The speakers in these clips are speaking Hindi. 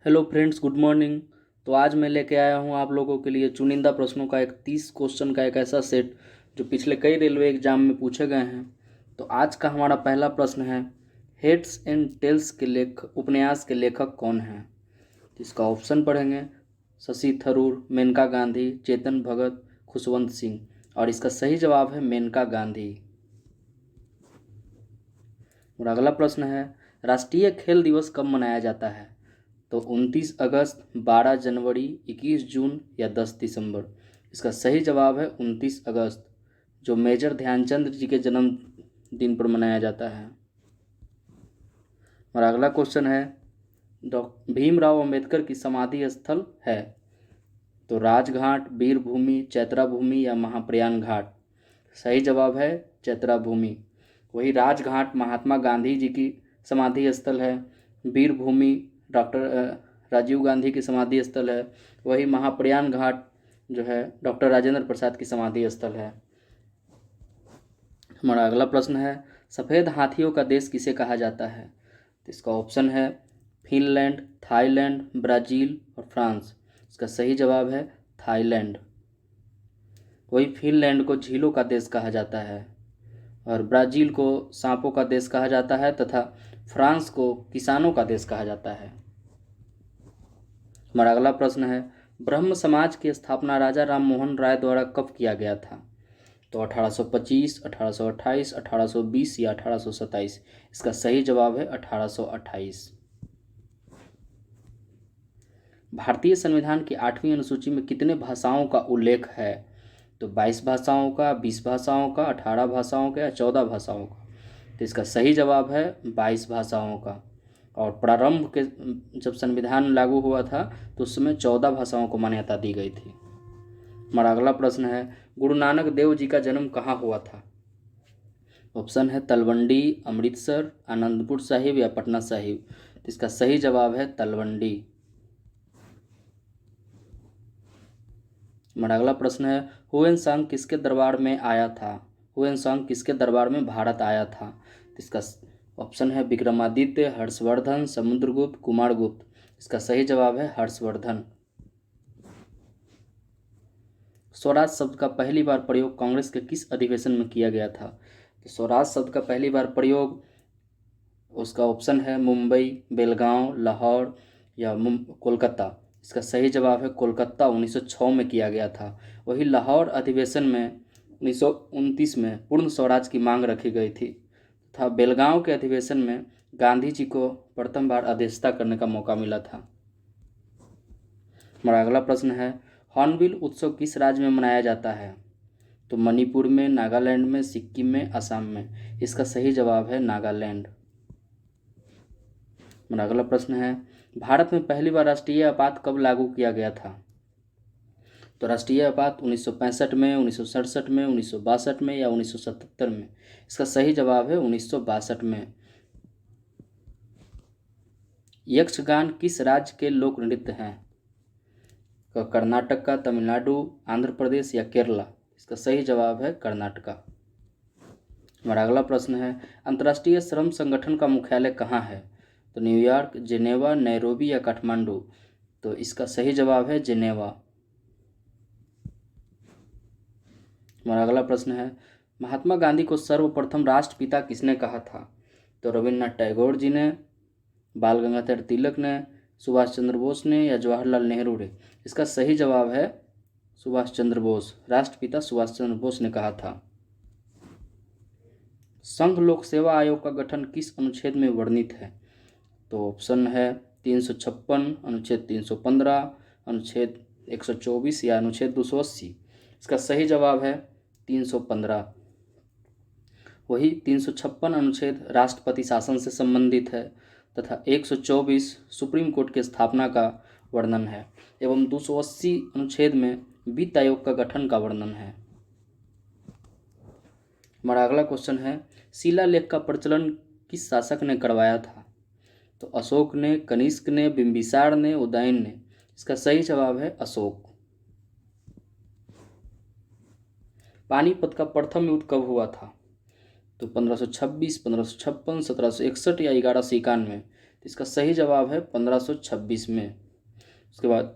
Hello friends, good morning. तो आज मैं लेके आया हूँ आप लोगों के लिए चुनिंदा प्रश्नों का एक 30 क्वेश्चन का एक ऐसा सेट जो पिछले कई रेलवे एग्जाम में पूछे गए हैं। तो आज का हमारा पहला प्रश्न है, हेड्स एंड टेल्स के उपन्यास के लेखक कौन हैं। इसका ऑप्शन पढ़ेंगे, शशि थरूर, मेनका गांधी, चेतन भगत, खुशवंत सिंह। और इसका सही जवाब है मेनका गांधी। और अगला प्रश्न है, राष्ट्रीय खेल दिवस कब मनाया जाता है। तो 29 अगस्त, 12 जनवरी, 21 जून या 10 दिसंबर। इसका सही जवाब है 29 अगस्त, जो मेजर ध्यानचंद जी के जन्म दिन पर मनाया जाता है। और अगला क्वेश्चन है, भीमराव अंबेडकर की समाधि स्थल है। तो राजघाट, वीरभूमि, चैत्राभूमि या महाप्रयाण घाट। सही जवाब है चैत्राभूमि। वही राजघाट महात्मा गांधी जी की समाधि स्थल है, वीरभूमि डॉक्टर राजीव गांधी की समाधि स्थल है, वही महाप्रयाण घाट जो है डॉक्टर राजेंद्र प्रसाद की समाधि स्थल है। हमारा अगला प्रश्न है, सफ़ेद हाथियों का देश किसे कहा जाता है। तो इसका ऑप्शन है फिनलैंड, थाईलैंड, ब्राज़ील और फ्रांस। इसका सही जवाब है थाईलैंड। वही फिनलैंड को झीलों का देश कहा जाता है और ब्राज़ील को सांपों का देश कहा जाता है तथा फ्रांस को किसानों का देश कहा जाता है। हमारा अगला प्रश्न है, ब्रह्म समाज की स्थापना राजा राम मोहन राय द्वारा कब किया गया था। तो 1825, 1828, 1820 या 1827। इसका सही जवाब है 1828। भारतीय संविधान की 8वीं अनुसूची में कितने भाषाओं का उल्लेख है। तो 22 भाषाओं का, 20 भाषाओं का, 18 भाषाओं का या 14 भाषाओं का। तो इसका सही जवाब है 22 भाषाओं का। और प्रारंभ के जब संविधान लागू हुआ था तो उस समय 14 भाषाओं को मान्यता दी गई थी। हमारा अगला प्रश्न है, गुरु नानक देव जी का जन्म कहाँ हुआ था। ऑप्शन है तलवंडी, अमृतसर, आनंदपुर साहिब या पटना साहिब। तो इसका सही जवाब है तलवंडी। हमारा अगला प्रश्न है, हुएन सांग किसके दरबार में आया था। हुएन सांग किसके दरबार में भारत आया था। तो इसका ऑप्शन है विक्रमादित्य, हर्षवर्धन, समुद्रगुप्त, कुमारगुप्त। इसका सही जवाब है हर्षवर्धन। स्वराज शब्द का पहली बार प्रयोग कांग्रेस के किस अधिवेशन में किया गया था। तो स्वराज शब्द का पहली बार प्रयोग, उसका ऑप्शन है मुंबई, बेलगांव, लाहौर या कोलकाता। इसका सही जवाब है कोलकाता, 1906 में किया गया था। वही लाहौर अधिवेशन में 1929 में पूर्ण स्वराज की मांग रखी गई थी तथा बेलगांव के अधिवेशन में गांधी जी को प्रथम बार अध्यक्षता करने का मौका मिला था। हमारा अगला प्रश्न है, हॉर्नबिल उत्सव किस राज्य में मनाया जाता है। तो मणिपुर में, नागालैंड में, सिक्किम में, असम में। इसका सही जवाब है नागालैंड। हमारा अगला प्रश्न है, भारत में पहली बार राष्ट्रीय आपात कब लागू किया गया था। तो राष्ट्रीय आपात 1965 में, 1967 में, 1962 में या 1977 में। इसका सही जवाब है 1962 में। यक्षगान किस राज्य के लोक नृत्य हैं। कर्नाटक का, तमिलनाडु, आंध्र प्रदेश या केरला। इसका सही जवाब है कर्नाटका। हमारा अगला प्रश्न है, अंतर्राष्ट्रीय श्रम संगठन का मुख्यालय कहाँ है। तो न्यूयॉर्क, जेनेवा, नैरोबी या काठमांडू। तो इसका सही जवाब है जेनेवा। हमारा अगला प्रश्न है, महात्मा गांधी को सर्वप्रथम राष्ट्रपिता किसने कहा था। तो रविन्द्रनाथ टैगोर जी ने, बाल गंगाधर तिलक ने, सुभाष चंद्र बोस ने या जवाहरलाल नेहरू ने। इसका सही जवाब है सुभाष चंद्र बोस। राष्ट्रपिता सुभाष चंद्र बोस ने कहा था। संघ लोक सेवा आयोग का गठन किस अनुच्छेद में वर्णित है। तो ऑप्शन है 356, अनुच्छेद 315, अनुच्छेद 124 या अनुच्छेद 280। इसका सही जवाब है 315। वही 356 अनुच्छेद राष्ट्रपति शासन से संबंधित है तथा 124 सुप्रीम कोर्ट की स्थापना का वर्णन है एवं 280 अनुच्छेद में वित्त आयोग का गठन का वर्णन है। हमारा अगला क्वेश्चन है, शिलालेख का प्रचलन किस शासक ने करवाया था। तो अशोक ने, कनिष्क ने, बिंबिसार ने, उदयन ने। इसका सही जवाब है अशोक। पानीपत का प्रथम युद्ध कब हुआ था। तो 1526, 1556, 1761 या 1191। इसका सही जवाब है 1526 में। उसके बाद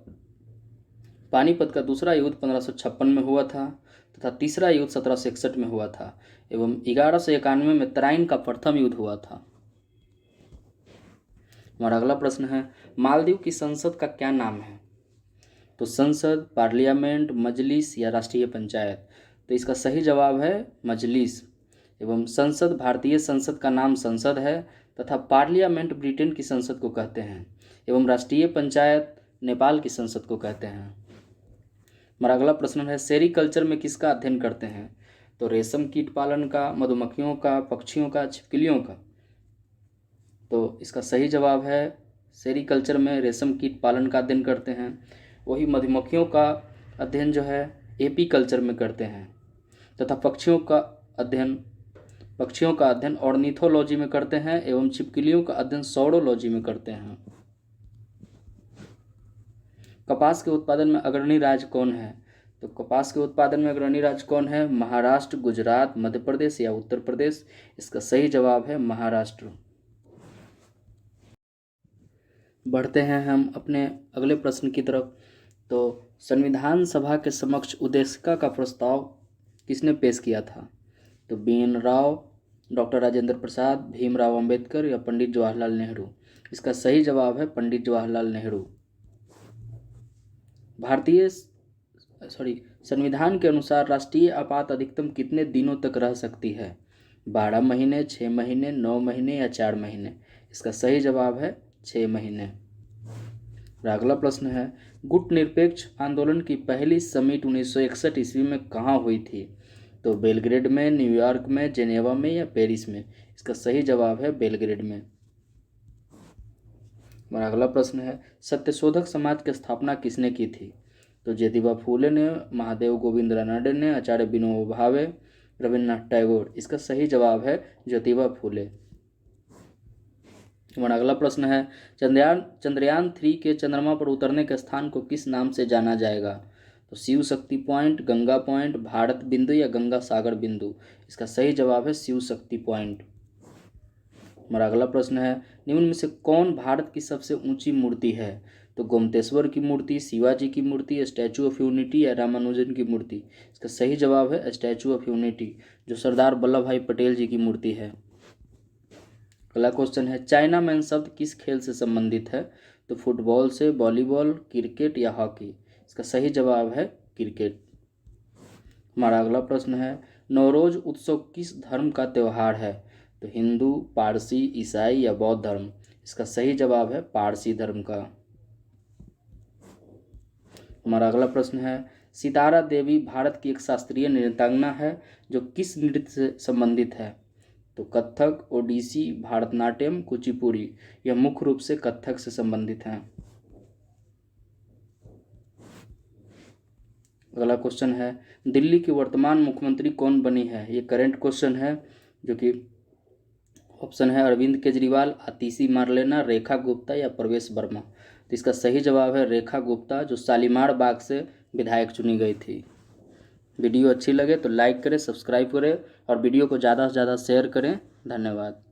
पानीपत का दूसरा युद्ध 1556 में हुआ था तथा तीसरा युद्ध 1761 में हुआ था एवं 1191 में तराइन का प्रथम युद्ध हुआ था। हमारा अगला प्रश्न है, मालदीव की संसद का क्या नाम है? तो संसद, पार्लियामेंट, मजलिस या राष्ट्रीय पंचायत। तो इसका सही जवाब है मजलिस। एवं संसद, भारतीय संसद का नाम संसद है तथा पार्लियामेंट ब्रिटेन की संसद को कहते हैं एवं राष्ट्रीय पंचायत नेपाल की संसद को कहते हैं। हमारा अगला प्रश्न है, सेरीकल्चर में किसका अध्ययन करते हैं? तो रेशम कीट पालन का, मधुमक्खियों का, पक्षियों का, छिपकलियों का। तो इसका सही जवाब है सेरीकल्चर में रेशम कीट पालन का अध्ययन करते हैं। वही मधुमक्खियों का अध्ययन जो है एपी कल्चर में करते हैं तथा पक्षियों का अध्ययन ऑर्निथोलॉजी में करते हैं एवं छिपकलियों का अध्ययन सौरोलॉजी में करते हैं। कपास के उत्पादन में अग्रणी राज्य कौन है? तो कपास के उत्पादन में अग्रणी राज्य कौन है? महाराष्ट्र, गुजरात, मध्य प्रदेश या उत्तर प्रदेश। इसका सही जवाब है महाराष्ट्र। बढ़ते हैं हम अपने अगले प्रश्न की तरफ। तो संविधान सभा के समक्ष उद्देशिका का प्रस्ताव किसने पेश किया था? तो बी.एन. राव, डॉक्टर राजेंद्र प्रसाद, भीमराव अंबेडकर या पंडित जवाहरलाल नेहरू। इसका सही जवाब है पंडित जवाहरलाल नेहरू। संविधान के अनुसार राष्ट्रीय आपात अधिकतम कितने दिनों तक रह सकती है? 12 महीने, 6 महीने, 9 महीने या 4 महीने। इसका सही जवाब है 6 महीने। अगला प्रश्न है, गुट निरपेक्ष आंदोलन की पहली समिट 1961 ईस्वी में कहाँ हुई थी? तो बेलग्रेड में, न्यूयॉर्क में, जेनेवा में या पेरिस में। इसका सही जवाब है बेलग्रेड में। हमारा अगला प्रश्न है, सत्यशोधक समाज की स्थापना किसने की थी? तो ज्योतिबा फूले ने, महादेव गोविंद रानडे ने, आचार्य विनोबा भावे, रविन्द्रनाथ टैगोर। इसका सही जवाब है ज्योतिबा फूले। हमारा अगला प्रश्न है, चंद्रयान 3 के चंद्रमा पर उतरने के स्थान को किस नाम से जाना जाएगा? तो शिव शक्ति पॉइंट, गंगा पॉइंट, भारत बिंदु या गंगा सागर बिंदु। इसका सही जवाब है शिव शक्ति पॉइंट। हमारा अगला प्रश्न है, निम्न में से कौन भारत की सबसे ऊंची मूर्ति है? तो गोमतेश्वर की मूर्ति, शिवाजी की मूर्ति, स्टैचू ऑफ यूनिटी या रामानुजन की मूर्ति। इसका सही जवाब है स्टैचू ऑफ यूनिटी, जो सरदार वल्लभ भाई पटेल जी की मूर्ति है। अगला क्वेश्चन है, चाइना मैन शब्द किस खेल से संबंधित है? तो फुटबॉल से, वॉलीबॉल, क्रिकेट या हॉकी। इसका सही जवाब है क्रिकेट। हमारा अगला प्रश्न है, नवरोज उत्सव किस धर्म का त्यौहार है? तो हिंदू, पारसी, ईसाई या बौद्ध धर्म। इसका सही जवाब है पारसी धर्म का। हमारा अगला प्रश्न है, सितारा देवी भारत की एक शास्त्रीय नृत्यांगना है जो किस नृत्य से संबंधित है? तो कथक, ओडिसी, भारतनाट्यम, कुचिपुड़ी। यह मुख्य रूप से कथक से संबंधित है। अगला क्वेश्चन है, दिल्ली की वर्तमान मुख्यमंत्री कौन बनी है? ये करंट क्वेश्चन है, जो कि ऑप्शन है अरविंद केजरीवाल, आतिशी मार्लेना, रेखा गुप्ता या प्रवेश वर्मा। तो इसका सही जवाब है रेखा गुप्ता, जो शालीमार बाग से विधायक चुनी गई थी। वीडियो अच्छी लगे तो लाइक करें, सब्सक्राइब करें और वीडियो को ज़्यादा से ज़्यादा शेयर करें। धन्यवाद।